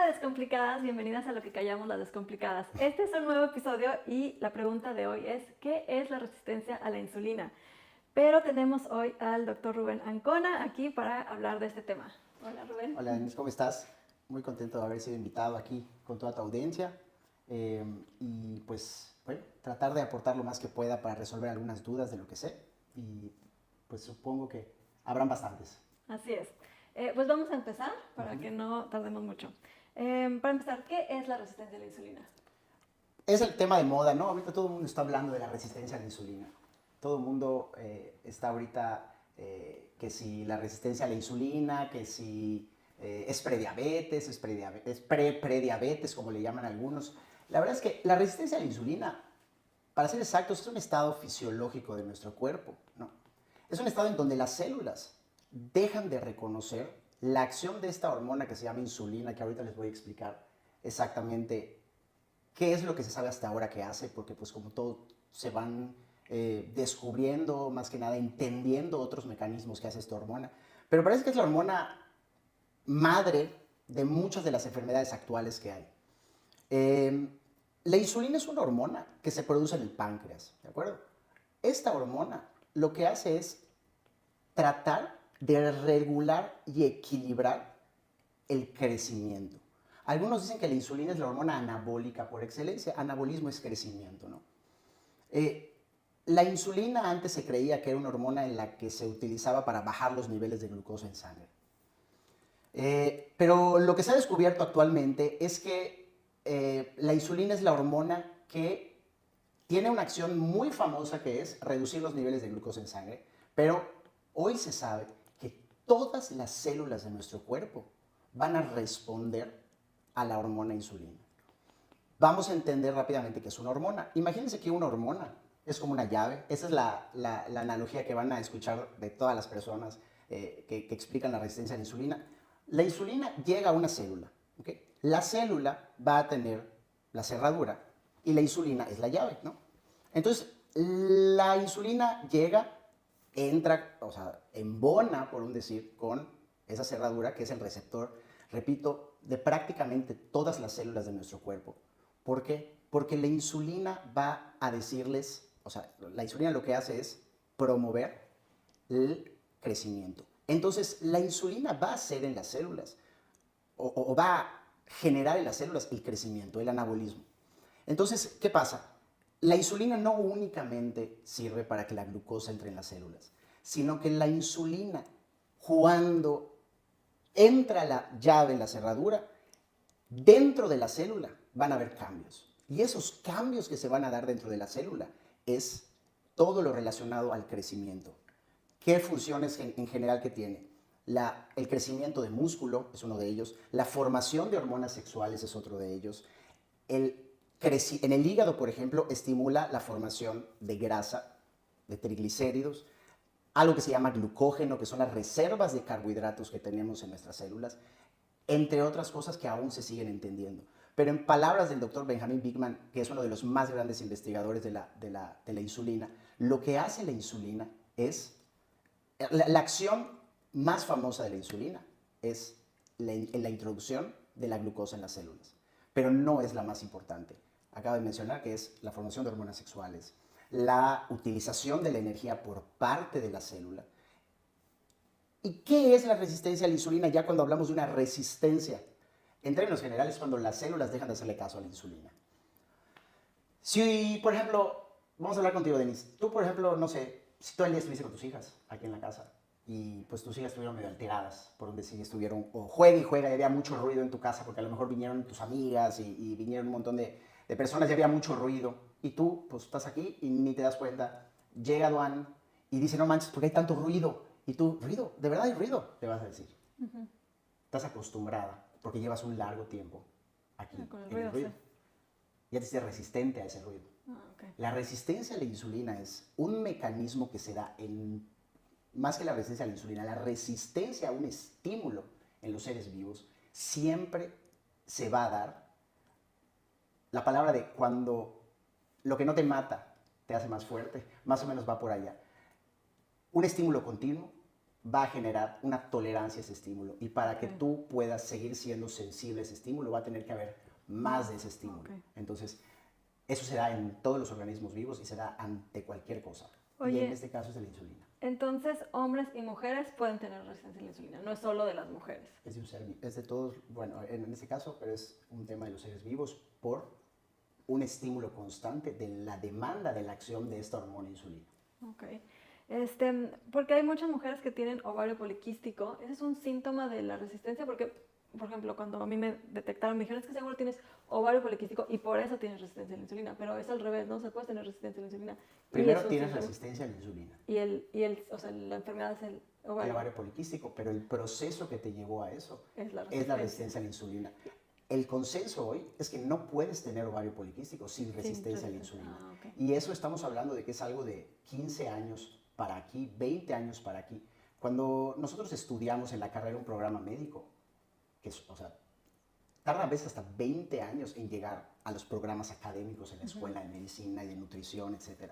descomplicadas, bienvenidas a Lo que callamos las descomplicadas. Este es un nuevo episodio y la pregunta de hoy es ¿qué es la resistencia a la insulina? Pero tenemos hoy al doctor Rubén Ancona aquí para hablar de este tema. Hola Rubén. Hola Denise, ¿cómo estás? Muy contento de haber sido invitado aquí con toda tu audiencia y pues bueno, tratar de aportar lo más que pueda para resolver algunas dudas de lo que sé y pues supongo que habrán bastantes. Así es. Pues vamos a empezar para que no tardemos mucho. Para empezar, ¿qué es la resistencia a la insulina? Es el tema de moda, ¿no? Ahorita todo el mundo está hablando de la resistencia a la insulina. Todo el mundo está ahorita que si la resistencia a la insulina, que si es prediabetes, es prediabetes, como le llaman algunos. La verdad es que la resistencia a la insulina, para ser exactos, es un estado fisiológico de nuestro cuerpo, ¿no? Es un estado en donde las células dejan de reconocer la acción de esta hormona que se llama insulina, que ahorita les voy a explicar exactamente qué es lo que se sabe hasta ahora que hace, porque pues como todo se van descubriendo, más que nada entendiendo otros mecanismos que hace esta hormona. Pero parece que es la hormona madre de muchas de las enfermedades actuales que hay. La insulina es una hormona que se produce en el páncreas, ¿de acuerdo? Esta hormona lo que hace es tratar de regular y equilibrar el crecimiento. Algunos dicen que la insulina es la hormona anabólica por excelencia. Anabolismo es crecimiento, ¿no? La insulina antes se creía que era una hormona en la que se utilizaba para bajar los niveles de glucosa en sangre. Pero lo que se ha descubierto actualmente es que la insulina es la hormona que tiene una acción muy famosa que es reducir los niveles de glucosa en sangre, pero hoy se sabe que todas las células de nuestro cuerpo van a responder a la hormona insulina. Vamos a entender rápidamente qué es una hormona. Imagínense que una hormona es como una llave. Esa es la analogía que van a escuchar de todas las personas que explican la resistencia a la insulina. La insulina llega a una célula, ¿okay? La célula va a tener la cerradura y la insulina es la llave, ¿no? Entonces, la insulina llega, entra, o sea, embona, por un decir, con esa cerradura que es el receptor, repito, de prácticamente todas las células de nuestro cuerpo. ¿Por qué? Porque la insulina va a decirles, o sea, la insulina lo que hace es promover el crecimiento. Entonces, la insulina va a hacer en las células, o va a generar en las células el crecimiento, el anabolismo. Entonces, ¿qué pasa? La insulina no únicamente sirve para que la glucosa entre en las células, sino que la insulina, cuando entra la llave en la cerradura, dentro de la célula van a haber cambios. Y esos cambios que se van a dar dentro de la célula es todo lo relacionado al crecimiento. ¿Qué funciones en general que tiene? El crecimiento de músculo es uno de ellos, la formación de hormonas sexuales es otro de ellos, en el hígado, por ejemplo, estimula la formación de grasa, de triglicéridos, algo que se llama glucógeno, que son las reservas de carbohidratos que tenemos en nuestras células, entre otras cosas que aún se siguen entendiendo. Pero en palabras del doctor Benjamin Bigman, que es uno de los más grandes investigadores de la insulina, lo que hace la insulina es, la acción más famosa de la insulina es la introducción de la glucosa en las células, pero no es la más importante. Acabo de mencionar que es la formación de hormonas sexuales, la utilización de la energía por parte de la célula. ¿Y qué es la resistencia a la insulina ya cuando hablamos de una resistencia? En términos generales, cuando las células dejan de hacerle caso a la insulina. Si, por ejemplo, vamos a hablar contigo, Denise. Tú, por ejemplo, no sé, si todo el día estuviste con tus hijas aquí en la casa y pues tus hijas estuvieron medio alteradas, por donde sí estuvieron, o juega y juega y había mucho ruido en tu casa porque a lo mejor vinieron tus amigas y vinieron un montón de personas y había mucho ruido. Y tú, pues estás aquí y ni te das cuenta. Llega Duan y dice, no manches, ¿por qué hay tanto ruido? Y tú, ruido, de verdad hay ruido, le vas a decir. Estás acostumbrada porque llevas un largo tiempo aquí con el en el ruido. sí. Ya te hiciste resistente a ese ruido. Okay. La resistencia a la insulina es un mecanismo que se da en, más que la resistencia a la insulina, la resistencia a un estímulo en los seres vivos siempre se va a dar. La palabra de cuando lo que no te mata te hace más fuerte, más o menos va por allá. Un estímulo continuo va a generar una tolerancia a ese estímulo. Y para que Ok. tú puedas seguir siendo sensible a ese estímulo, va a tener que haber más de ese estímulo. Ok. Entonces, eso se da en todos los organismos vivos y se da ante cualquier cosa. Y en Oye, este caso es de la insulina. entonces hombres y mujeres pueden tener resistencia a la insulina, no es solo de las mujeres. Es de un ser, es de todos, bueno, en este caso, pero es un tema de los seres vivos por un estímulo constante de la demanda de la acción de esta hormona insulina. Ok. Porque hay muchas mujeres que tienen ovario poliquístico. ¿Ese es un síntoma de la resistencia? Porque, por ejemplo, cuando a mí me detectaron, me dijeron, es que seguro tienes ovario poliquístico y por eso tienes resistencia a la insulina. Pero es al revés, ¿no? O sea, puedes tener resistencia a la insulina. Y Primero es un tienes síntoma. resistencia a la insulina, O sea, la enfermedad es el ovario. el ovario poliquístico, pero el proceso que te llevó a eso Es la es la resistencia. resistencia a la insulina. El consenso hoy es que no puedes tener ovario poliquístico sin resistencia a la resistencia. insulina. Ah, ok. Y eso estamos hablando de que es algo de 15 años para aquí, 20 años para aquí. Cuando nosotros estudiamos en la carrera un programa médico, que es, o sea, tarda a veces hasta 20 años en llegar a los programas académicos en la escuela de medicina y de nutrición, etc.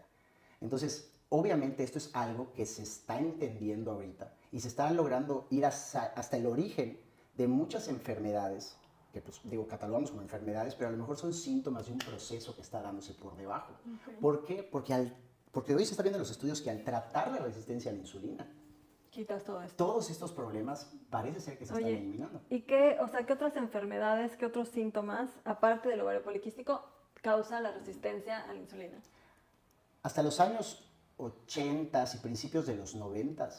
Entonces, obviamente esto es algo que se está entendiendo ahorita y se está logrando ir hasta el origen de muchas enfermedades que pues, digo, catalogamos como enfermedades, pero a lo mejor son síntomas de un proceso que está dándose por debajo. Ok. ¿Por qué? Porque hoy se está viendo en los estudios que al tratar la resistencia a la insulina, Quitas todo esto. todos estos problemas parece ser que se están eliminando. ¿Y qué otras enfermedades, qué otros síntomas, aparte del ovario poliquístico, causan la resistencia a la insulina? Hasta los años 80 y principios de los 90,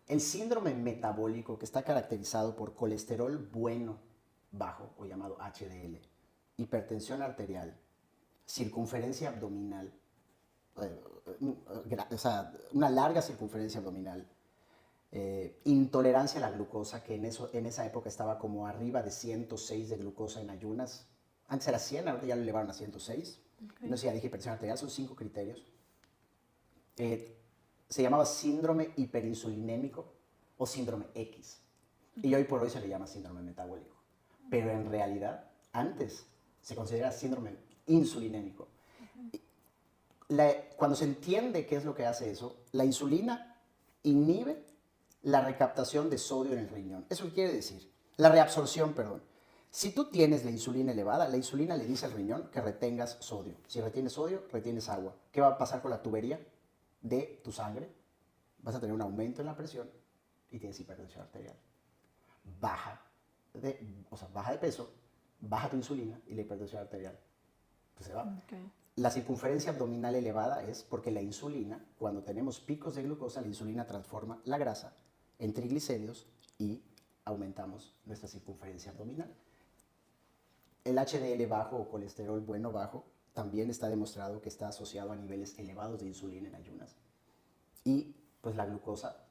el síndrome metabólico que está caracterizado por colesterol bueno bajo o llamado HDL, hipertensión arterial, circunferencia abdominal, o sea, una larga circunferencia abdominal, intolerancia a la glucosa, que en esa época estaba como arriba de 106 de glucosa en ayunas. Antes era 100, ahora ya lo elevaron a 106. Okay. No sé si ya dije hipertensión arterial, son 5 criterios. Se llamaba síndrome hiperinsulinémico o síndrome X. Y hoy por hoy se le llama síndrome metabólico. Pero en realidad, antes se considera síndrome insulinémico. Cuando se entiende qué es lo que hace eso, la insulina inhibe la recaptación de sodio en el riñón. ¿Eso qué quiere decir? La reabsorción, perdón. Si tú tienes la insulina elevada, la insulina le dice al riñón que retengas sodio. Si retienes sodio, retienes agua. ¿Qué va a pasar con la tubería de tu sangre? Vas a tener un aumento en la presión y tienes hipertensión arterial. Baja de peso, baja tu insulina y la hipertensión arterial pues se va. Okay. La circunferencia abdominal elevada es porque la insulina, cuando tenemos picos de glucosa, la insulina transforma la grasa en triglicéridos y aumentamos nuestra circunferencia abdominal. El HDL bajo o colesterol bueno bajo también está demostrado que está asociado a niveles elevados de insulina en ayunas. Y pues la glucosa,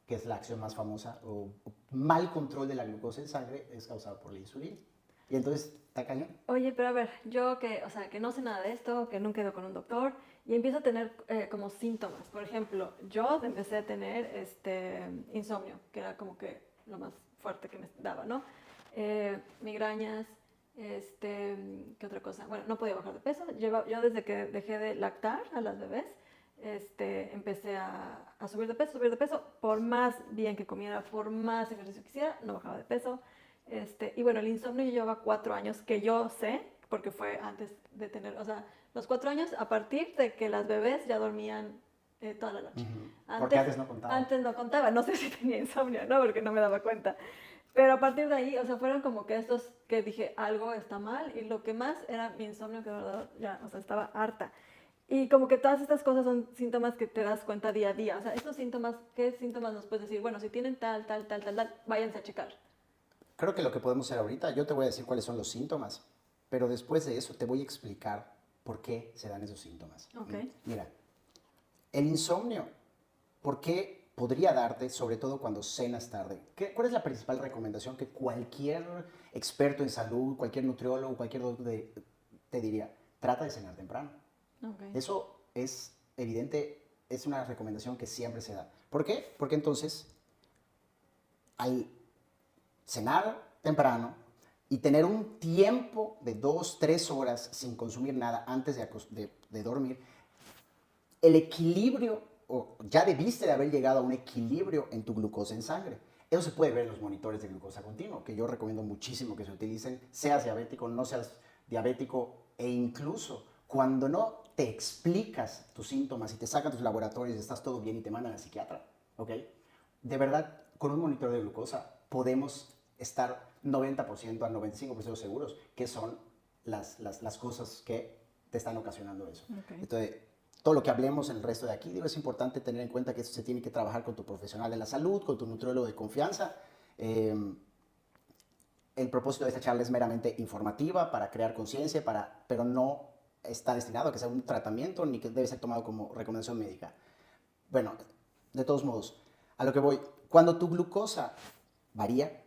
que es la acción más famosa, o mal control de la glucosa en sangre, es causado por la insulina. Y entonces, ¿está cañón? Oye, pero a ver, yo que no sé nada de esto, que nunca he ido con un doctor, y empiezo a tener como síntomas. Por ejemplo, yo empecé a tener insomnio, que era como que lo más fuerte que me daba, ¿no? Migrañas, ¿qué otra cosa? Bueno, no podía bajar de peso. Yo desde que dejé de lactar a las bebés, empecé a subir de peso, por más bien que comiera, por más ejercicio que hiciera, no bajaba de peso. Y bueno, el insomnio yo llevaba 4 años, que yo sé, porque fue antes de tener, o sea, los 4 años a partir de que las bebés ya dormían toda la noche. Porque antes no contaba. Antes no contaba, no sé si tenía insomnio, ¿no? Porque no me daba cuenta. Pero a partir de ahí, o sea, fueron como que estos que dije, algo está mal, y lo que más era mi insomnio, que de verdad ya, o sea, estaba harta. Y como que todas estas cosas son síntomas que te das cuenta día a día. O sea, estos síntomas, ¿qué síntomas nos puedes decir? Bueno, si tienen tal, váyanse a checar. Creo que lo que podemos hacer ahorita, yo te voy a decir cuáles son los síntomas, pero después de eso te voy a explicar por qué se dan esos síntomas. Okay. Mira, el insomnio, ¿por qué podría darte, sobre todo cuando cenas tarde? ¿Cuál es la principal recomendación que cualquier experto en salud, cualquier nutriólogo, cualquier doctor te diría? Trata de cenar temprano. Okay. Eso es evidente, es una recomendación que siempre se da. ¿Por qué? Porque entonces, al cenar temprano y tener un tiempo de 2-3 horas sin consumir nada antes de dormir, el equilibrio o ya debiste de haber llegado a un equilibrio en tu glucosa en sangre. Eso se puede ver en los monitores de glucosa continuo, que yo recomiendo muchísimo que se utilicen, seas diabético, no seas diabético, e incluso cuando no te explicas tus síntomas y te sacan tus laboratorios, estás todo bien y te mandan al psiquiatra, ¿ok? De verdad, con un monitor de glucosa podemos estar 90% al 95% seguros que son las cosas que te están ocasionando eso. Okay. Entonces, todo lo que hablemos en el resto de aquí, digo, es importante tener en cuenta que esto se tiene que trabajar con tu profesional de la salud, con tu nutriólogo de confianza. El propósito de esta charla es meramente informativa para crear conciencia, pero no está destinado a que sea un tratamiento ni que debe ser tomado como recomendación médica. Bueno, de todos modos, a lo que voy, cuando tu glucosa varía,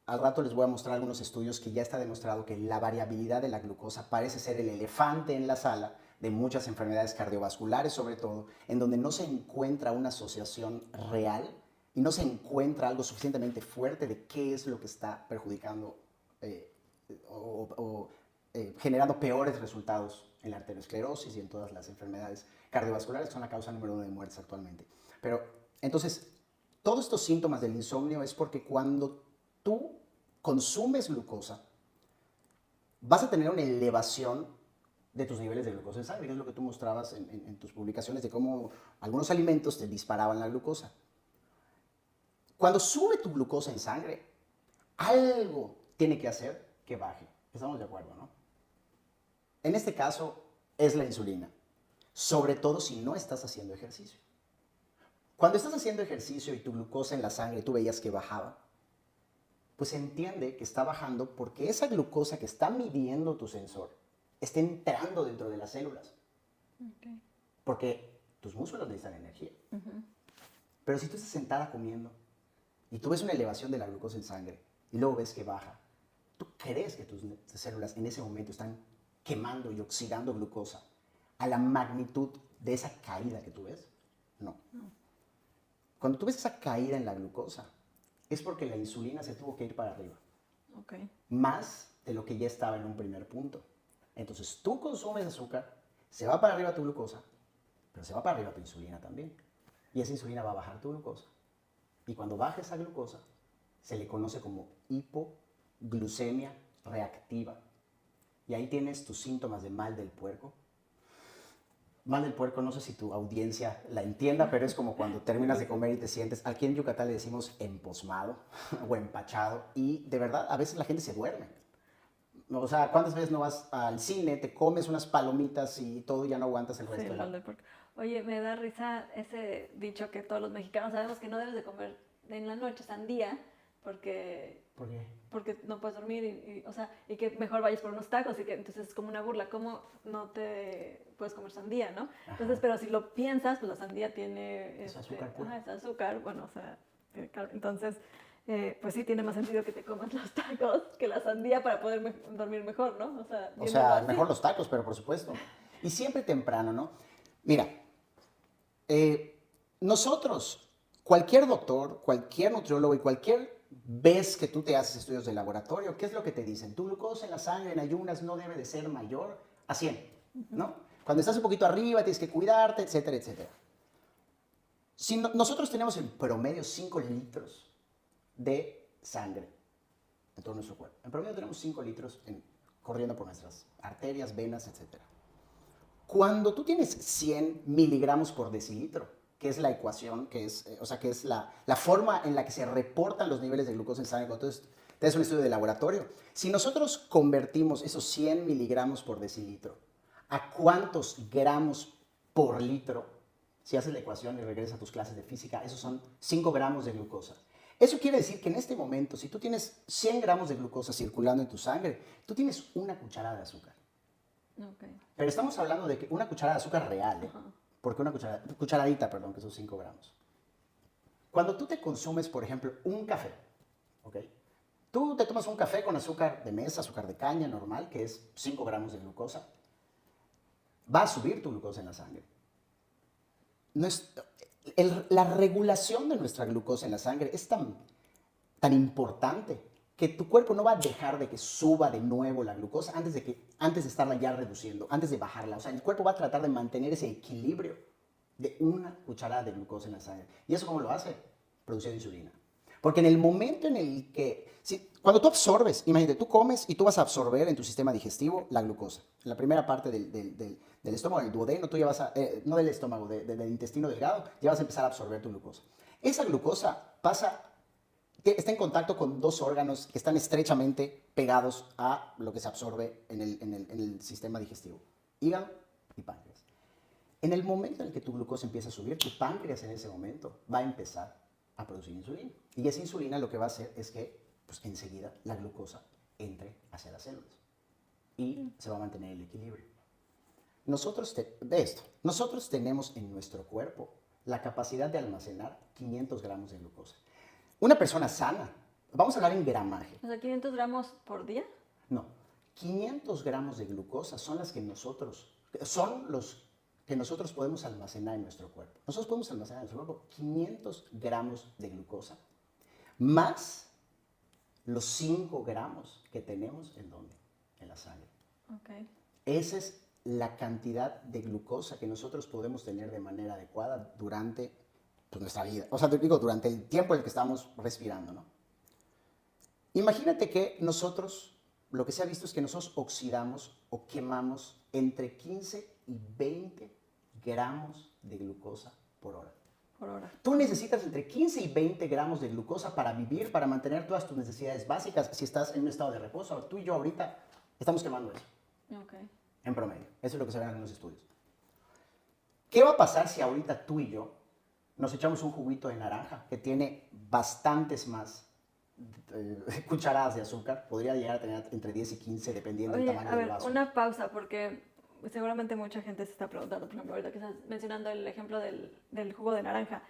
al rato les voy a mostrar algunos estudios que ya está demostrado que la variabilidad de la glucosa parece ser el elefante en la sala de muchas enfermedades cardiovasculares, sobre todo, en donde no se encuentra una asociación real y no se encuentra algo suficientemente fuerte de qué es lo que está perjudicando generando peores resultados en la arteriosclerosis y en todas las enfermedades cardiovasculares, que son la causa número 1 de muertes actualmente. Pero, entonces, todos estos síntomas del insomnio es porque cuando tú consumes glucosa, vas a tener una elevación de tus niveles de glucosa en sangre, que es lo que tú mostrabas en tus publicaciones de cómo algunos alimentos te disparaban la glucosa. Cuando sube tu glucosa en sangre, algo tiene que hacer que baje. Estamos de acuerdo, ¿no? En este caso es la insulina, sobre todo si no estás haciendo ejercicio. Cuando estás haciendo ejercicio y tu glucosa en la sangre tú veías que bajaba, pues se entiende que está bajando porque esa glucosa que está midiendo tu sensor está entrando dentro de las células. Okay. Porque tus músculos necesitan energía. Pero si tú estás sentada comiendo y tú ves una elevación de la glucosa en sangre y luego ves que baja, ¿tú crees que tus células en ese momento están quemando y oxidando glucosa a la magnitud de esa caída que tú ves? No. Cuando tú ves esa caída en la glucosa, es porque la insulina se tuvo que ir para arriba. Okay. Más de lo que ya estaba en un primer punto. Entonces tú consumes azúcar, se va para arriba tu glucosa, pero se va para arriba tu insulina también. Y esa insulina va a bajar tu glucosa. Y cuando baja esa glucosa, se le conoce como hipoglucemia reactiva. Y ahí tienes tus síntomas de mal del puerco. Mal del puerco, no sé si tu audiencia la entienda, pero es como cuando terminas de comer y te sientes, aquí en Yucatán le decimos emposmado o empachado, y de verdad a veces la gente se duerme. O sea, ¿cuántas veces no vas al cine, te comes unas palomitas y todo y ya no aguantas el resto Sí, de mal del puerco. Oye, me da risa ese dicho que todos los mexicanos sabemos que no debes de comer en la noche sandía porque... ¿Por qué? Porque no puedes dormir o sea, y que mejor vayas por unos tacos y que entonces es como una burla, ¿cómo no te puedes comer sandía, no? Ajá. Entonces, pero si lo piensas, pues la sandía tiene Es azúcar puro. es azúcar, bueno, o sea, entonces pues sí tiene más sentido que te comas los tacos que la sandía para poder dormir mejor, ¿no? O sea, mejor los tacos, pero por supuesto. Y siempre temprano, ¿no? Mira, nosotros, cualquier doctor, cualquier nutriólogo y cualquier vez que tú te haces estudios de laboratorio, ¿qué es lo que te dicen? Tu glucosa en la sangre en ayunas no debe de ser mayor a 100, ¿no? Cuando estás un poquito arriba tienes que cuidarte, etcétera, etcétera. Si nosotros tenemos en promedio 5 litros de sangre en todo nuestro cuerpo. En promedio tenemos 5 litros corriendo por nuestras arterias, venas, etcétera. Cuando tú tienes 100 miligramos por decilitro, que es la ecuación, que es la forma en la que se reportan los niveles de glucosa en sangre cuando te haces un estudio de laboratorio. Si nosotros convertimos esos 100 miligramos por decilitro a cuántos gramos por litro, si haces la ecuación y regresas a tus clases de física, esos son 5 gramos de glucosa. Eso quiere decir que en este momento, si tú tienes 100 gramos de glucosa circulando en tu sangre, tú tienes una cucharada de azúcar. Okay. Pero estamos hablando de que una cucharada de azúcar real, ¿eh? Porque una cucharadita, perdón, que son 5 gramos. Cuando tú te consumes, por ejemplo, un café, ¿ok? Tú te tomas un café con azúcar de mesa, azúcar de caña normal, que es 5 gramos de glucosa. Va a subir tu glucosa en la sangre. La regulación de nuestra glucosa en la sangre es tan importante que tu cuerpo no va a dejar de que suba de nuevo la glucosa antes de estarla ya reduciendo, antes de bajarla. O sea, el cuerpo va a tratar de mantener ese equilibrio de una cucharada de glucosa en la sangre. ¿Y eso cómo lo hace? Produciendo insulina. Porque en el momento en el que, cuando tú absorbes, imagínate, tú comes y tú vas a absorber en tu sistema digestivo la glucosa. En la primera parte del estómago, el duodeno, tú ya vas a, no del estómago, del intestino delgado, ya vas a empezar a absorber tu glucosa. Esa glucosa está en contacto con dos órganos que están estrechamente pegados a lo que se absorbe en el sistema digestivo, hígado y páncreas. En el momento en el que tu glucosa empieza a subir, tu páncreas en ese momento va a empezar a producir insulina. Y esa insulina lo que va a hacer es que pues, enseguida la glucosa entre hacia las células y se va a mantener el equilibrio. Nosotros tenemos en nuestro cuerpo la capacidad de almacenar 500 gramos de glucosa. Una persona sana, vamos a hablar en gramaje. O sea, 500 gramos por día. No, 500 gramos de glucosa son los que nosotros podemos almacenar en nuestro cuerpo. Nosotros podemos almacenar en nuestro cuerpo 500 gramos de glucosa más los 5 gramos que tenemos en la sangre. Okay. Esa es la cantidad de glucosa que nosotros podemos tener de manera adecuada durante nuestra vida. O sea, te digo, durante el tiempo en el que estamos respirando, ¿no? Imagínate que nosotros, lo que se ha visto es que nosotros oxidamos o quemamos entre 15 y 20 gramos de glucosa por hora. Por hora. Tú necesitas entre 15 y 20 gramos de glucosa para vivir, para mantener todas tus necesidades básicas si estás en un estado de reposo. Tú y yo ahorita estamos quemando eso. Okay. En promedio. Eso es lo que se ve en los estudios. ¿Qué va a pasar si ahorita tú y yo nos echamos un juguito de naranja que tiene bastantes más cucharadas de azúcar? Podría llegar a tener entre 10 y 15 dependiendo del tamaño del vaso. Una pausa, porque seguramente mucha gente se está preguntando, por ejemplo, ahorita que estás mencionando el ejemplo del jugo de naranja.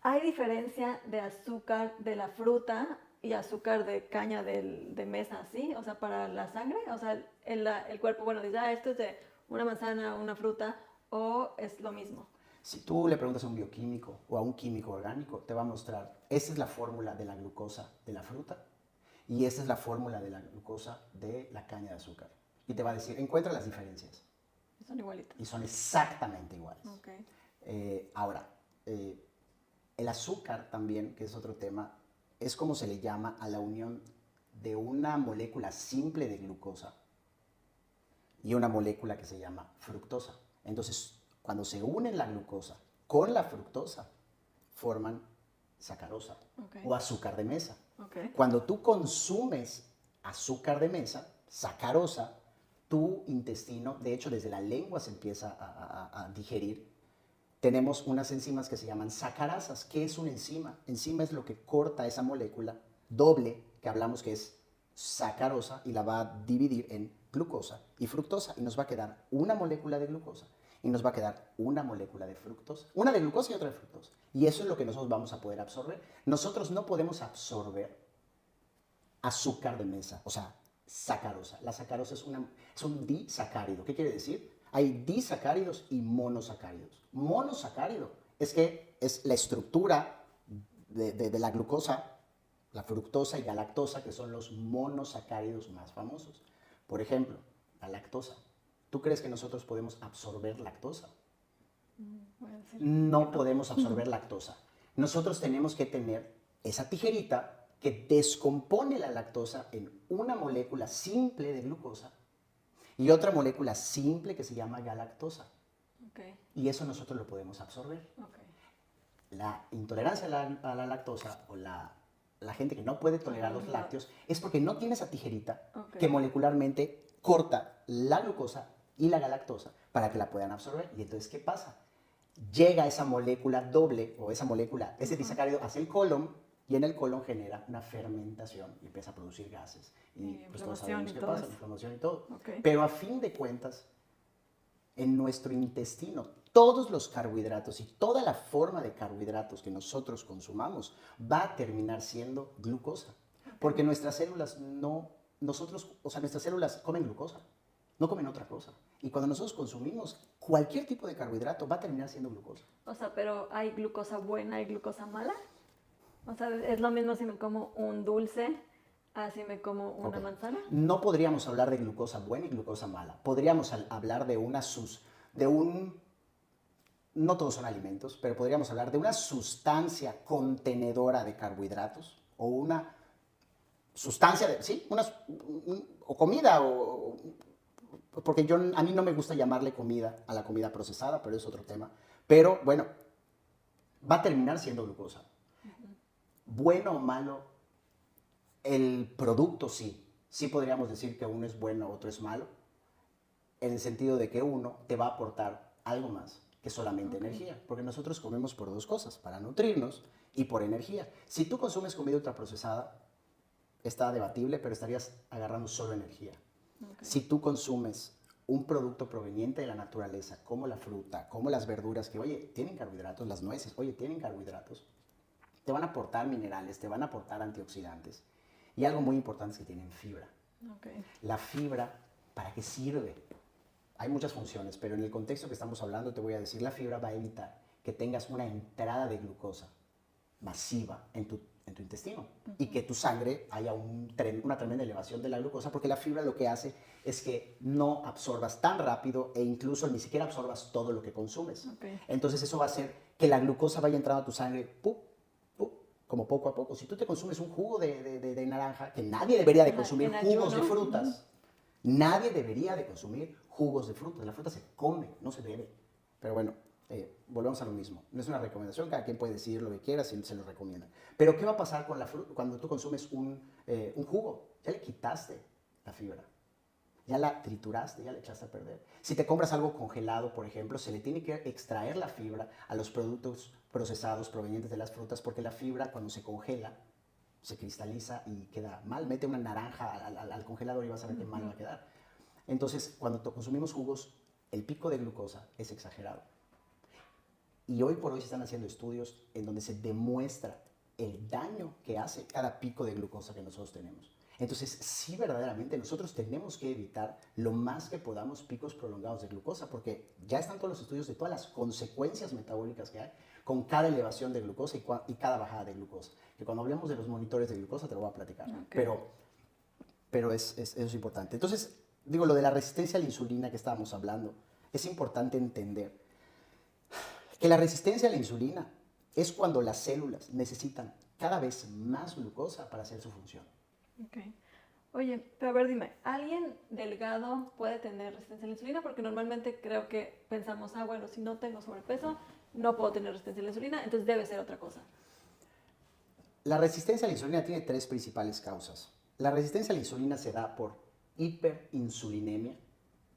¿Hay diferencia de azúcar de la fruta y azúcar de caña de mesa, ¿sí? O sea, para la sangre, o sea, el cuerpo, bueno, dice, esto es de una manzana, una fruta, o es lo mismo. Si tú le preguntas a un bioquímico o a un químico orgánico, te va a mostrar, esta es la fórmula de la glucosa de la fruta y esta es la fórmula de la glucosa de la caña de azúcar. Y te va a decir, encuentra las diferencias. Son igualitas. Y son exactamente iguales. Okay. Ahora, el azúcar también, que es otro tema, es como se le llama a la unión de una molécula simple de glucosa y una molécula que se llama fructosa. Entonces, cuando se unen la glucosa con la fructosa, forman sacarosa o azúcar de mesa. Okay. Cuando tú consumes azúcar de mesa, sacarosa, tu intestino, de hecho desde la lengua se empieza a digerir. Tenemos unas enzimas que se llaman sacarasas. ¿Qué es una enzima? Enzima es lo que corta esa molécula doble que hablamos que es sacarosa y la va a dividir en glucosa y fructosa y nos va a quedar una molécula de glucosa y nos va a quedar una molécula de fructosa, una de glucosa y otra de fructosa. Y eso es lo que nosotros vamos a poder absorber. Nosotros no podemos absorber azúcar de mesa, o sea, sacarosa. La sacarosa es un disacárido. ¿Qué quiere decir? Hay disacáridos y monosacáridos. Monosacárido es que es la estructura de la glucosa, la fructosa y la lactosa, que son los monosacáridos más famosos. Por ejemplo, la lactosa. ¿Tú crees que nosotros podemos absorber lactosa? No podemos absorber lactosa. Nosotros tenemos que tener esa tijerita que descompone la lactosa en una molécula simple de glucosa y otra molécula simple que se llama galactosa. Okay. Y eso nosotros lo podemos absorber. Okay. La intolerancia a la lactosa o la gente que no puede tolerar los lácteos es porque no tiene esa tijerita que molecularmente corta la glucosa y la galactosa para que la puedan absorber. Y entonces, ¿qué pasa? Llega esa molécula doble o esa molécula, ese disacárido hacia el colon y en el colon genera una fermentación y empieza a producir gases. Y pues todos sabemos qué pasa, inflamación y todo. Okay. Pero a fin de cuentas, en nuestro intestino, todos los carbohidratos y toda la forma de carbohidratos que nosotros consumamos va a terminar siendo glucosa. Porque nuestras células nuestras células comen glucosa, no comen otra cosa. Y cuando nosotros consumimos cualquier tipo de carbohidrato va a terminar siendo glucosa. O sea, pero ¿hay glucosa buena y glucosa mala? O sea, ¿es lo mismo si me como un dulce a si me como una manzana? No podríamos hablar de glucosa buena y glucosa mala. Podríamos hablar de no todos son alimentos, pero podríamos hablar de una sustancia contenedora de carbohidratos o una sustancia, sí, o comida, porque a mí no me gusta llamarle comida a la comida procesada, pero es otro tema. Pero bueno, va a terminar siendo glucosa. Bueno o malo, el producto sí. Sí podríamos decir que uno es bueno, otro es malo, en el sentido de que uno te va a aportar algo más que solamente energía, porque nosotros comemos por dos cosas, para nutrirnos y por energía. Si tú consumes comida ultraprocesada, está debatible, pero estarías agarrando solo energía. Si tú consumes un producto proveniente de la naturaleza, como la fruta, como las verduras, que oye, tienen carbohidratos, las nueces, oye, tienen carbohidratos, te van a aportar minerales, te van a aportar antioxidantes. Y algo muy importante es que tienen fibra. La fibra, ¿para qué sirve? Hay muchas funciones, pero en el contexto que estamos hablando te voy a decir, la fibra va a evitar que tengas una entrada de glucosa masiva en tu intestino y que tu sangre haya una tremenda elevación de la glucosa, porque la fibra lo que hace es que no absorbas tan rápido e incluso ni siquiera absorbas todo lo que consumes. Entonces eso va a hacer que la glucosa vaya entrando a tu sangre, como poco a poco. Si tú te consumes un jugo de naranja, que nadie debería de consumir jugos de frutas, nadie debería de consumir jugos de frutas. La fruta se come, no se bebe. Pero bueno, volvemos a lo mismo. No es una recomendación, cada quien puede decidir lo que quiera si se lo recomienda. Pero ¿qué va a pasar con la fruta cuando tú consumes un jugo? Ya le quitaste la fibra. Ya la trituraste, ya la echaste a perder. Si te compras algo congelado, por ejemplo, se le tiene que extraer la fibra a los productos procesados provenientes de las frutas, porque la fibra cuando se congela se cristaliza y queda mal. Mete una naranja al congelador y vas a ver qué mal va a quedar. Entonces, cuando consumimos jugos, el pico de glucosa es exagerado. Y hoy por hoy se están haciendo estudios en donde se demuestra el daño que hace cada pico de glucosa que nosotros tenemos. Entonces, sí, verdaderamente nosotros tenemos que evitar lo más que podamos picos prolongados de glucosa, porque ya están todos los estudios de todas las consecuencias metabólicas que hay con cada elevación de glucosa y cada bajada de glucosa. Que cuando hablemos de los monitores de glucosa te lo voy a platicar. Pero eso es importante. Entonces, digo, lo de la resistencia a la insulina que estábamos hablando, es importante entender que la resistencia a la insulina es cuando las células necesitan cada vez más glucosa para hacer su función. Oye, pero a ver, dime, ¿alguien delgado puede tener resistencia a la insulina? Porque normalmente creo que pensamos, bueno, si no tengo sobrepeso, no puedo tener resistencia a la insulina, entonces debe ser otra cosa. La resistencia a la insulina tiene tres principales causas. La resistencia a la insulina se da por hiperinsulinemia.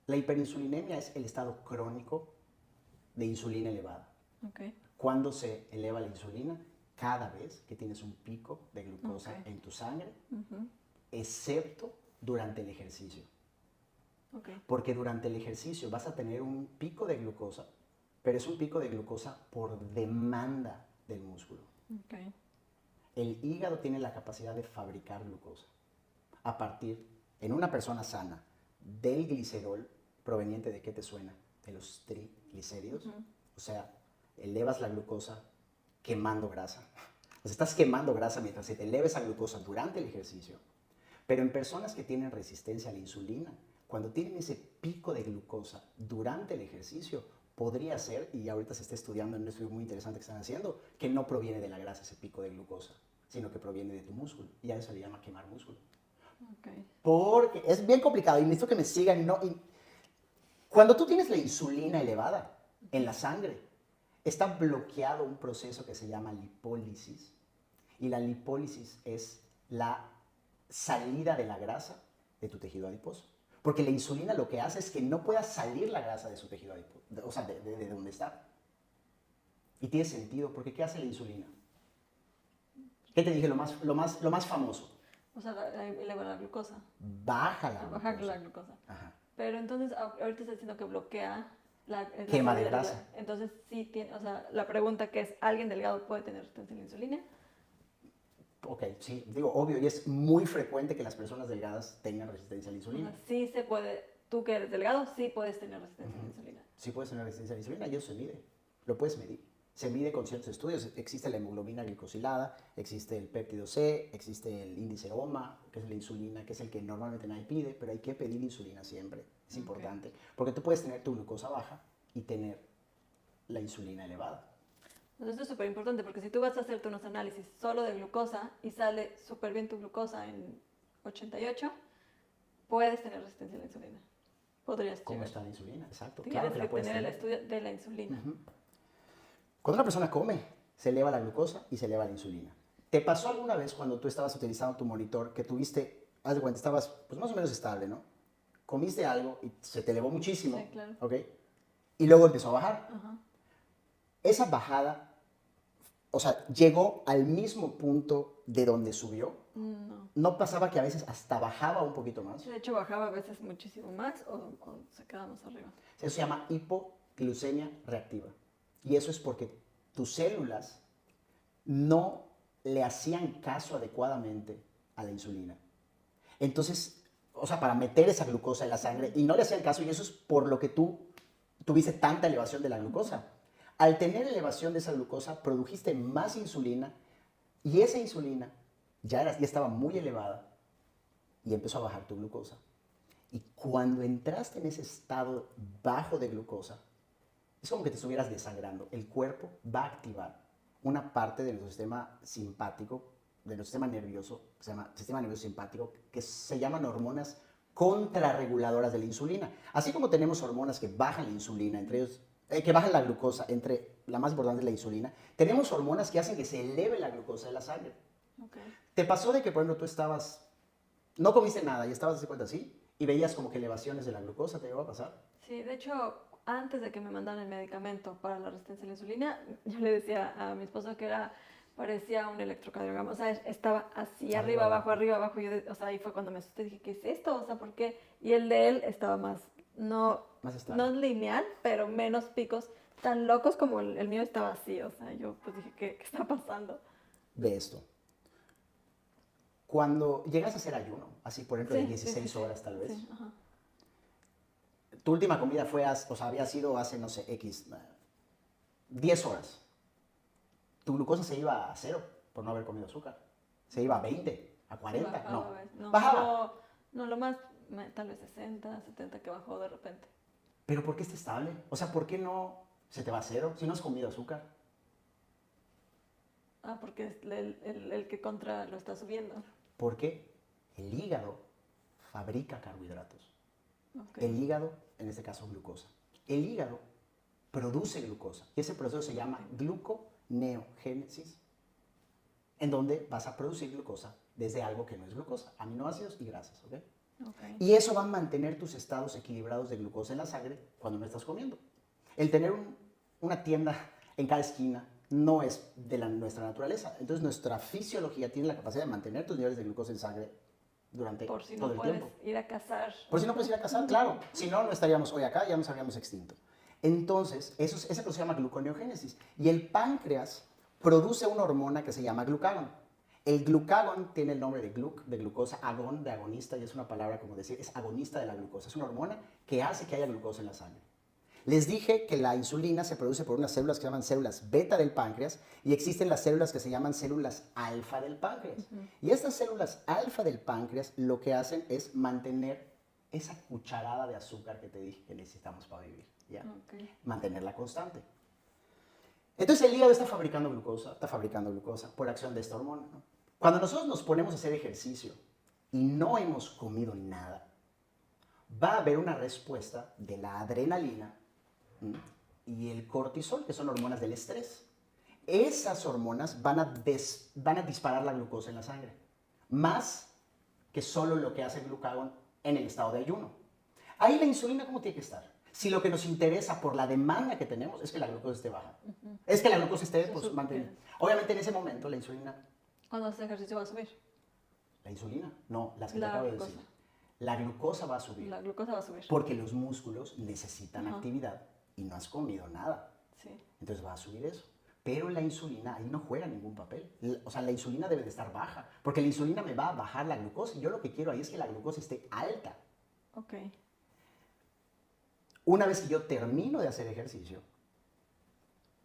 La hiperinsulinemia es el estado crónico de insulina elevada. ¿Cuándo se eleva la insulina? Cada vez que tienes un pico de glucosa en tu sangre, excepto durante el ejercicio. Porque durante el ejercicio vas a tener un pico de glucosa, pero es un pico de glucosa por demanda del músculo. El hígado tiene la capacidad de fabricar glucosa a partir, en una persona sana, del glicerol proveniente de, ¿qué te suena? De los triglicéridos. O sea, elevas la glucosa quemando grasa. O sea, estás quemando grasa mientras se te eleva esa glucosa durante el ejercicio. Pero en personas que tienen resistencia a la insulina, cuando tienen ese pico de glucosa durante el ejercicio, podría ser, y ahorita se está estudiando en un estudio muy interesante que están haciendo, que no proviene de la grasa ese pico de glucosa, sino que proviene de tu músculo. Y a eso le llama quemar músculo. Porque es bien complicado y necesito que me sigan. Cuando tú tienes la insulina elevada en la sangre, está bloqueado un proceso que se llama lipólisis. Y la lipólisis es la salida de la grasa de tu tejido adiposo. Porque la insulina lo que hace es que no pueda salir la grasa de su tejido adiposo, o sea, de donde está. Y tiene sentido, porque ¿qué hace la insulina? ¿Qué te dije? Lo más famoso. O sea, eleva la glucosa. Baja la glucosa. Ajá. Pero entonces, ahorita está diciendo que bloquea la quema de grasa. Entonces, sí tiene, o sea, la pregunta que es, ¿alguien delgado puede tener resistencia a la insulina? Ok, sí, digo, obvio, y es muy frecuente que las personas delgadas tengan resistencia a la insulina. Sí se puede, tú que eres delgado, sí puedes tener resistencia a la insulina. Sí puedes tener resistencia a la insulina y eso se mide, lo puedes medir. Se mide con ciertos estudios, existe la hemoglobina glicosilada, existe el péptido C, existe el índice OMA, que es la insulina, que es el que normalmente nadie pide, pero hay que pedir insulina siempre, es importante, porque tú puedes tener tu glucosa baja y tener la insulina elevada. Entonces esto es súper importante porque si tú vas a hacerte unos análisis solo de glucosa y sale súper bien tu glucosa en 88, puedes tener resistencia a la insulina. Podrías ¿Cómo llegar. está la insulina? Exacto. Tienes Claro que que la puedes tener el tener. estudio de la insulina. Ujú. Cuando una persona come, se eleva la glucosa y se eleva la insulina. ¿Te pasó alguna vez cuando tú estabas utilizando tu monitor que tuviste, haz de cuenta, estabas pues más o menos estable, ¿no? Comiste algo y se te elevó muchísimo, Sí, claro. ¿ok? Y luego empezó a bajar. Ajá. Esa bajada, o sea, llegó al mismo punto de donde subió. No. ¿No pasaba que a veces hasta bajaba un poquito más? De hecho, bajaba a veces muchísimo más o se quedaba más arriba. Eso se llama hipoglucemia reactiva. Y eso es porque tus células no le hacían caso adecuadamente a la insulina. Entonces, o sea, para meter esa glucosa en la sangre y no le hacían caso y eso es por lo que tú tuviste tanta elevación de la glucosa. Al tener elevación de esa glucosa, produjiste más insulina y esa insulina ya estaba muy elevada y empezó a bajar tu glucosa. Y cuando entraste en ese estado bajo de glucosa, es como que te estuvieras desangrando. El cuerpo va a activar una parte de nuestro sistema simpático, de nuestro sistema nervioso, que se llama sistema nervioso simpático, que se llaman hormonas contrarreguladoras de la insulina. Así como tenemos hormonas que bajan la insulina, entre ellos, que bajan la glucosa, entre la más importante es la insulina, tenemos hormonas que hacen que se eleve la glucosa de la sangre. Okay. ¿Te pasó de que, por ejemplo, tú no comiste nada y estabas, de cuenta, así, y veías como que elevaciones de la glucosa? ¿Te llegó a pasar? Sí, de hecho, antes de que me mandaran el medicamento para la resistencia a la insulina, yo le decía a mi esposo que parecía un electrocardiograma, o sea, estaba así, arriba, abajo, arriba, abajo, o sea, ahí fue cuando me asusté, dije, ¿qué es esto? O sea, ¿por qué? Y el de él estaba más Más estable. no lineal, pero menos picos, tan locos como el mío estaba así, o sea, yo pues dije, ¿qué está pasando? Ve esto. Cuando llegas a hacer ayuno, así por ejemplo de Sí, 16 sí, horas tal vez, sí, ajá. tu última comida o sea, había sido hace, no sé, 10 horas. Tu glucosa se iba a 0 por no haber comido azúcar. Se iba a 20, a 40, Bajaba, no. no, Bajaba. no, lo más, tal vez 60, 70 que bajó de repente. Pero ¿por qué está estable? O sea, ¿por qué no se te va a 0 si no has comido azúcar? Ah, porque es el que contra lo está subiendo. Porque el hígado fabrica carbohidratos. Okay. El hígado, en este caso, glucosa. El hígado produce glucosa y ese proceso se llama gluconeogénesis, en donde vas a producir glucosa desde algo que no es glucosa, aminoácidos y grasas, ¿ok? Okay. Y eso va a mantener tus estados equilibrados de glucosa en la sangre cuando no estás comiendo. El tener una tienda en cada esquina no es de nuestra naturaleza. Entonces nuestra fisiología tiene la capacidad de mantener tus niveles de glucosa en sangre durante Por si todo no el puedes tiempo. ir a cazar. Por si no puedes ir a cazar, claro. Si no, no estaríamos hoy acá, ya nos habríamos extinto. Entonces, ese proceso se llama gluconeogénesis. Y el páncreas produce una hormona que se llama glucagón. El glucagón tiene el nombre de glucosa, agón, de agonista, y es una palabra como decir, es agonista de la glucosa. Es una hormona que hace que haya glucosa en la sangre. Les dije que la insulina se produce por unas células que se llaman células beta del páncreas y existen las células que se llaman células alfa del páncreas. Y estas células alfa del páncreas lo que hacen es mantener esa cucharada de azúcar que te dije que necesitamos para vivir, ¿ya? Okay. Mantenerla constante. Entonces el hígado está fabricando glucosa por acción de esta hormona, ¿no? Cuando nosotros nos ponemos a hacer ejercicio y no hemos comido nada, va a haber una respuesta de la adrenalina y el cortisol, que son hormonas del estrés. Esas hormonas van a disparar la glucosa en la sangre, más que solo lo que hace el glucagón en el estado de ayuno. Ahí la insulina, ¿cómo tiene que estar? Si lo que nos interesa por la demanda que tenemos es que la glucosa esté baja, es que la glucosa esté pues, mantenida. Obviamente en ese momento la insulina... Cuando haces ejercicio va a subir. ¿La insulina? No, las que te La acabo de glucosa. decir. La glucosa va a subir. La glucosa va a subir. Porque los músculos necesitan Ajá. actividad y no has comido nada. Sí. Entonces va a subir eso. Pero la insulina ahí no juega ningún papel. O sea, la insulina debe de estar baja. Porque la insulina me va a bajar la glucosa. Y yo lo que quiero ahí es que la glucosa esté alta. Ok. Una vez que yo termino de hacer ejercicio,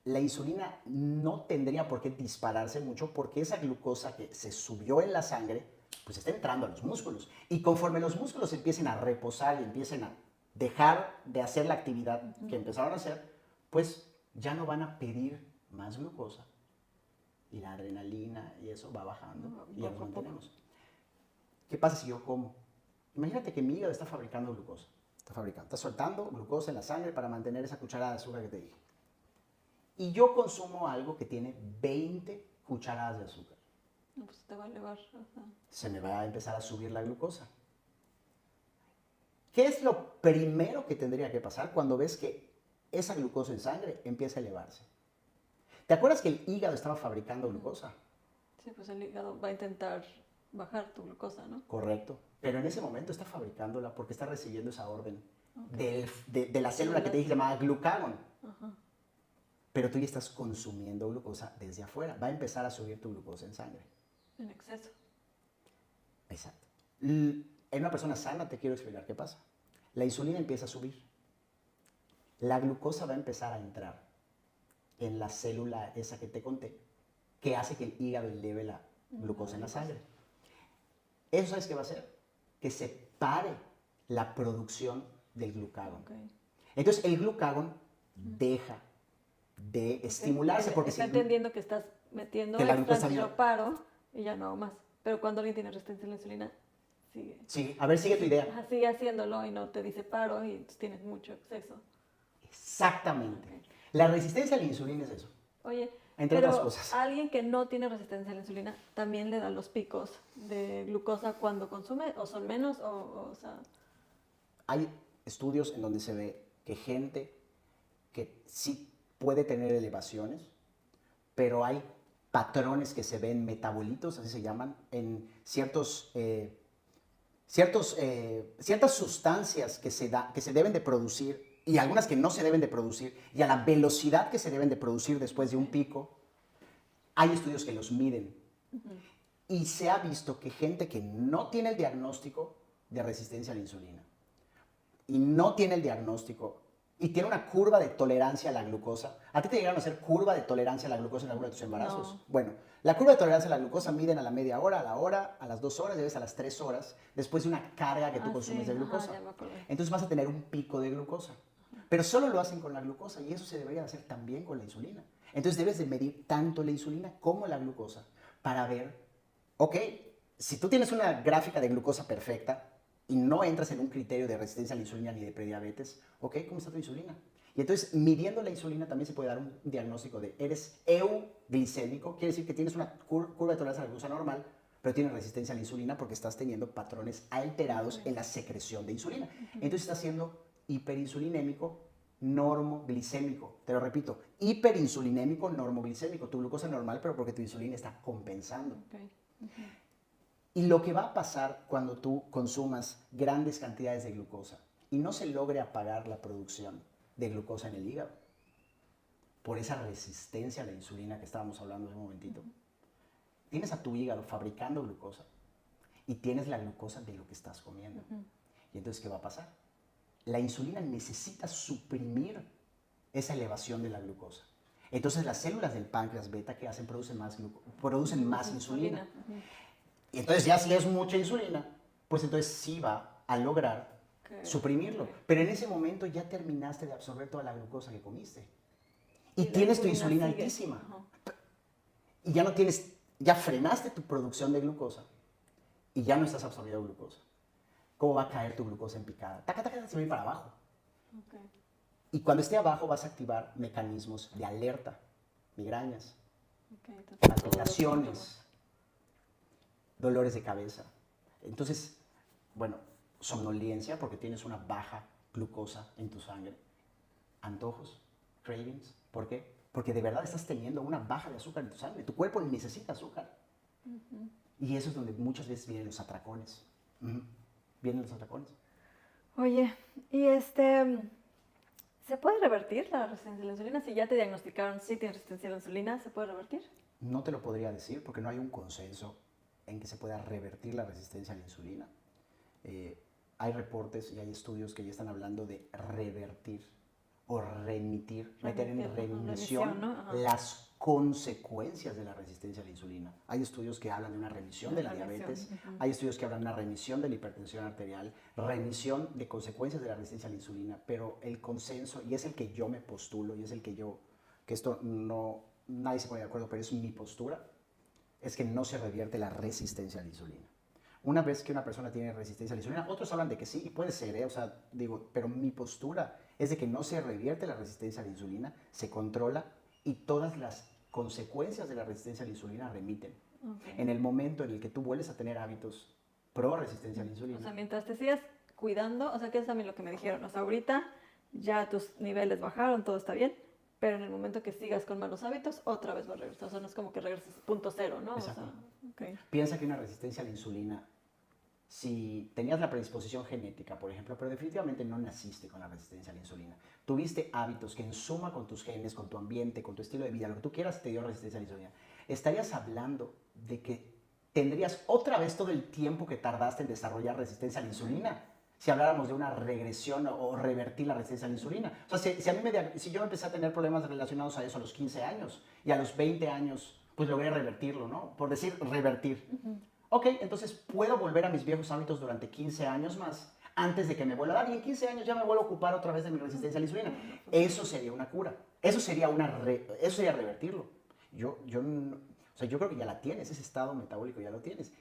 la insulina no tendría por qué dispararse mucho porque esa glucosa que se subió en la sangre, pues está entrando a los músculos. Y conforme los músculos empiecen a reposar y empiecen a dejar de hacer la actividad que empezaron a hacer, pues ya no van a pedir más glucosa y la adrenalina y eso va bajando y ya nos mantenemos. ¿Qué pasa si yo como? Imagínate que mi hígado está fabricando glucosa. Está soltando glucosa en la sangre para mantener esa cucharada de azúcar que te dije. Y yo consumo algo que tiene 20 cucharadas de azúcar. No, pues te va a elevar. Ajá. Se me va a empezar a subir la glucosa. ¿Qué es lo primero que tendría que pasar cuando ves que esa glucosa en sangre empieza a elevarse? ¿Te acuerdas que el hígado estaba fabricando glucosa? Sí, pues el hígado va a intentar bajar tu glucosa, ¿no? Correcto. Pero en ese momento está fabricándola porque está recibiendo esa orden de la célula que te dije llamada glucagón. Ajá. Pero tú ya estás consumiendo glucosa desde afuera. Va a empezar a subir tu glucosa en sangre. En exceso. Exacto. En una persona sana te quiero explicar qué pasa. La insulina empieza a subir. La glucosa va a empezar a entrar en la célula esa que te conté, que hace que el hígado eleve la glucosa en la sangre. ¿Eso sabes qué va a hacer? Que se pare la producción del glucagón. Okay. Entonces el glucagón deja de estimularse porque está entendiendo que estás metiendo que la extra, glucosa lo paro y ya no hago más. Pero cuando alguien tiene resistencia a la insulina, sigue. Sí, a ver, sigue tu idea. Ajá, sigue haciéndolo y no te dice paro y tienes mucho exceso. Exactamente. Okay. La resistencia a la insulina es eso. Oye, entre pero otras cosas. alguien que no tiene resistencia a la insulina también le da los picos de glucosa cuando consume, o son menos, o sea... Hay estudios en donde se ve que gente que sí puede tener elevaciones, pero hay patrones que se ven metabolitos, así se llaman, en ciertas sustancias que se deben de producir y algunas que no se deben de producir, y a la velocidad que se deben de producir después de un pico. Hay estudios que los miden. Y se ha visto que gente que no tiene el diagnóstico de resistencia a la insulina y no tiene el diagnóstico y tiene una curva de tolerancia a la glucosa. ¿A ti te llegaron a hacer curva de tolerancia a la glucosa en alguno de tus embarazos? No. Bueno, la curva de tolerancia a la glucosa miden a la media hora, a la hora, a las 2 horas, debes a las 3 horas, después de una carga que tú consumes sí, de glucosa. ya me acordé. Entonces vas a tener un pico de glucosa. Pero solo lo hacen con la glucosa y eso se debería hacer también con la insulina. Entonces debes de medir tanto la insulina como la glucosa para ver, ok, si tú tienes una gráfica de glucosa perfecta y no entras en un criterio de resistencia a la insulina ni de prediabetes, ok, ¿cómo está tu insulina? Y entonces midiendo la insulina también se puede dar un diagnóstico de eres euglicémico, quiere decir que tienes una curva de tolerancia a la glucosa normal, pero tienes resistencia a la insulina porque estás teniendo patrones alterados en la secreción de insulina. Entonces estás siendo hiperinsulinémico, normoglicémico. Te lo repito, hiperinsulinémico, normoglicémico. Tu glucosa es normal, pero porque tu insulina está compensando. Okay. Y lo que va a pasar cuando tú consumas grandes cantidades de glucosa y no se logre apagar la producción de glucosa en el hígado, por esa resistencia a la insulina que estábamos hablando hace un momentito, tienes a tu hígado fabricando glucosa y tienes la glucosa de lo que estás comiendo. Y entonces, ¿qué va a pasar? La insulina necesita suprimir esa elevación de la glucosa. Entonces las células del páncreas beta que hacen producen más insulina. Y entonces ya si es mucha insulina, pues entonces sí va a lograr suprimirlo. Pero en ese momento ya terminaste de absorber toda la glucosa que comiste. Y tienes tu insulina altísima. Y ya no tienes, ya frenaste tu producción de glucosa y ya no estás absorbiendo glucosa. ¿Cómo va a caer tu glucosa en picada? Taca, taca, se va a ir para abajo. Okay. Y cuando esté abajo vas a activar mecanismos de alerta, migrañas, palpitaciones, dolores de cabeza. Entonces, bueno, somnolencia porque tienes una baja glucosa en tu sangre, antojos, cravings. ¿Por qué? Porque de verdad estás teniendo una baja de azúcar en tu sangre. Tu cuerpo necesita azúcar. Y eso es donde muchas veces vienen los atracones. Vienen los atracones. Oye, y ¿se puede revertir la resistencia a la insulina? Si ya te diagnosticaron si tienes resistencia a la insulina, ¿se puede revertir? No te lo podría decir porque no hay un consenso en que se pueda revertir la resistencia a la insulina. Hay reportes y hay estudios que ya están hablando de revertir o remitir, meter en remisión, ¿no? Las consecuencias de la resistencia a la insulina. Hay estudios que hablan de una remisión de la diabetes, hay estudios que hablan de una remisión de la hipertensión arterial, remisión de consecuencias de la resistencia a la insulina, pero el consenso, y es el que yo me postulo y es el que yo que esto no, nadie se pone de acuerdo, pero es mi postura, es que no se revierte la resistencia a la insulina. Una vez que una persona tiene resistencia a la insulina, otros hablan de que sí, y puede ser, o sea, digo, pero mi postura es de que no se revierte la resistencia a la insulina, se controla y todas las consecuencias de la resistencia a la insulina remiten. Okay. En el momento en el que tú vuelves a tener hábitos pro resistencia a la O insulina, sea, mientras te sigas cuidando, o sea, que es también lo que me dijeron, o sea, ahorita ya tus niveles bajaron, todo está bien, pero en el momento que sigas con malos hábitos, otra vez va a regresar, o sea, no es como que regreses a punto cero, ¿no? exacto. O sea, okay. Piensa que una resistencia a la insulina, si tenías la predisposición genética, por ejemplo, pero definitivamente no naciste con la resistencia a la insulina, tuviste hábitos que en suma con tus genes, con tu ambiente, con tu estilo de vida, lo que tú quieras, te dio resistencia a la insulina, estarías hablando de que tendrías otra vez todo el tiempo que tardaste en desarrollar resistencia a la insulina, si habláramos de una regresión o revertir la resistencia a la insulina. O sea, si yo empecé a tener problemas relacionados a eso a los 15 años y a los 20 años, pues logré revertirlo, ¿no? Por decir revertir. Ok, entonces puedo volver a mis viejos hábitos durante 15 años más antes de que me vuelva a dar y en 15 años ya me vuelvo a ocupar otra vez de mi resistencia a la insulina. Eso sería una cura. Eso sería revertirlo. O sea, yo creo que ya la tienes, ese estado metabólico ya lo tienes.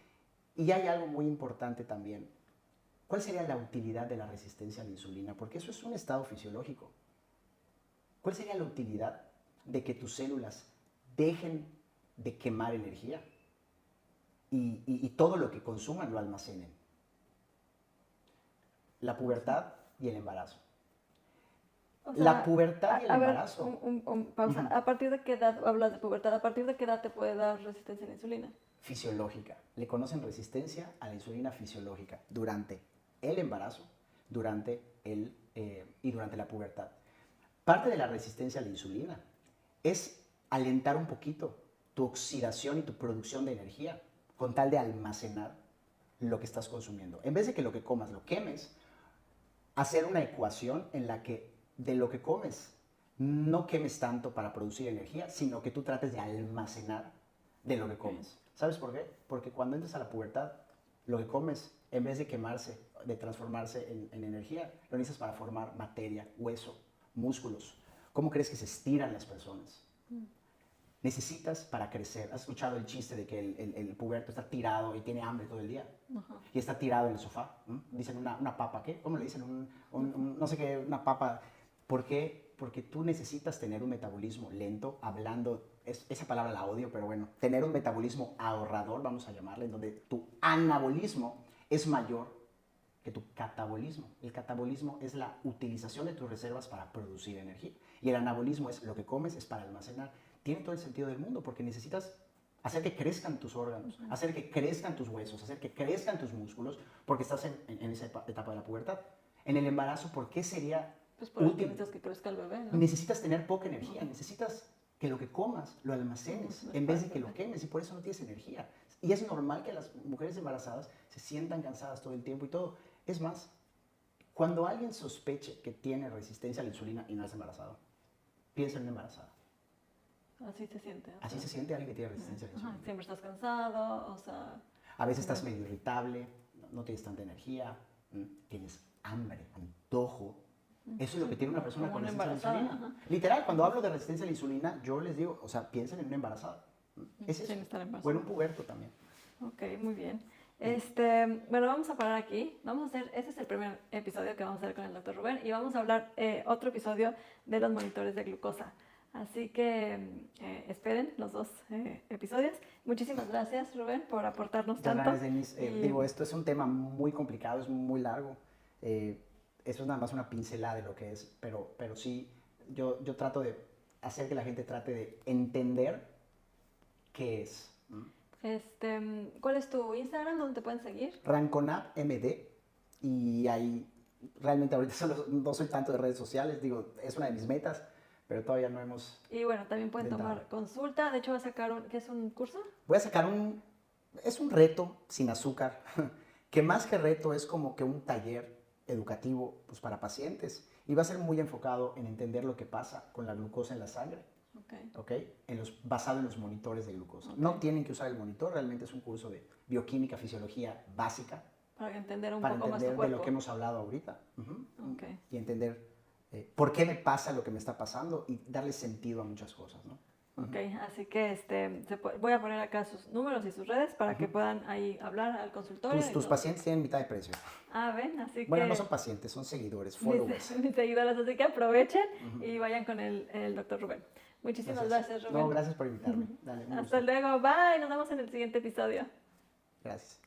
Y hay algo muy importante también. ¿Cuál sería la utilidad de la resistencia a la insulina? Porque eso es un estado fisiológico. ¿Cuál sería la utilidad de que tus células dejen de quemar energía y todo lo que consuman lo almacenen? La pubertad y el embarazo. O sea, La pubertad y el embarazo. Pausa. ¿A partir de qué edad hablas de pubertad? ¿A partir de qué edad te puede dar resistencia a la insulina? Fisiológica. Le conocen resistencia a la insulina fisiológica durante el embarazo, durante la pubertad. Parte de la resistencia a la insulina es alentar un poquito tu oxidación y tu producción de energía con tal de almacenar lo que estás consumiendo. En vez de que lo que comas lo quemes, hacer una ecuación en la que de lo que comes no quemes tanto para producir energía, sino que tú trates de almacenar de lo que comes. ¿Sabes por qué? Porque cuando entras a la pubertad, lo que comes, en vez de quemarse, de transformarse en energía, lo necesitas para formar materia, hueso, músculos. ¿Cómo crees que se estiran las personas? Necesitas para crecer. ¿Has escuchado el chiste de que el puberto está tirado y tiene hambre todo el día? Y está tirado en el sofá. Dicen una papa, ¿qué? ¿Cómo le dicen? No sé qué, una papa. ¿Por qué? Porque tú necesitas tener un metabolismo lento, hablando, esa palabra la odio, pero bueno, tener un metabolismo ahorrador, vamos a llamarle, en donde tu anabolismo es mayor que tu catabolismo. El catabolismo es la utilización de tus reservas para producir energía. Y el anabolismo es lo que comes, es para almacenar. Tiene todo el sentido del mundo porque necesitas hacer que crezcan tus órganos, hacer que crezcan tus huesos, hacer que crezcan tus músculos, porque estás en esa etapa de la pubertad. En el embarazo, ¿por qué sería pues por útil? Necesitas que crezca el bebé, ¿no? Necesitas tener poca energía, necesitas que lo que comas lo almacenes en vez de que lo quemes y por eso no tienes energía. Y es normal que las mujeres embarazadas se sientan cansadas todo el tiempo y todo. Es más, cuando alguien sospeche que tiene resistencia a la insulina y no es embarazado, piensa en una embarazada. Así se siente. Así se siente alguien que tiene resistencia a la insulina. Siempre estás cansado, o sea... A veces estás medio irritable, no tienes tanta energía, tienes hambre, antojo. Eso es lo que tiene una persona con resistencia a la insulina. Literal, cuando hablo de resistencia a la insulina, yo les digo, o sea, piensen en una embarazada. Es eso. O en un puberto también. Ok, muy bien. Bueno, vamos a parar aquí. Este es el primer episodio que vamos a hacer con el doctor Rubén y vamos a hablar otro episodio de los monitores de glucosa. Así que esperen los dos episodios. Muchísimas gracias, Rubén, por aportarnos tanto. Gracias, Denise. Digo, esto es un tema muy complicado, es muy largo. Eso es nada más una pincelada de lo que es, pero sí, yo trato de hacer que la gente trate de entender qué es. ¿Cuál es tu Instagram? ¿Dónde te pueden seguir? RanconapMD. Y ahí, realmente ahorita no soy tanto de redes sociales, digo, es una de mis metas, pero todavía no hemos... Y bueno, también pueden tomar consulta. De hecho, va a sacar ¿qué es un curso? Voy a sacar es un reto sin azúcar, que más que reto es como que un taller educativo pues, para pacientes. Y va a ser muy enfocado en entender lo que pasa con la glucosa en la sangre. Okay. Basado en los monitores de glucosa. No tienen que usar el monitor, realmente es un curso de bioquímica, fisiología básica. Para entender un poco más tu cuerpo. De lo que hemos hablado ahorita. Y entender por qué me pasa lo que me está pasando y darle sentido a muchas cosas, ¿no? Ok, así que voy a poner acá sus números y sus redes para que puedan ahí hablar al consultorio. Tus pacientes tienen mitad de precio. Ven, así Bueno, que... no son pacientes, son seguidores, mis, followers. mis seguidores, así que aprovechen y vayan con el doctor Rubén. Muchísimas gracias, Rubén. No, gracias por invitarme. Dale, un Hasta gusto. luego, bye, nos vemos en el siguiente episodio. Gracias.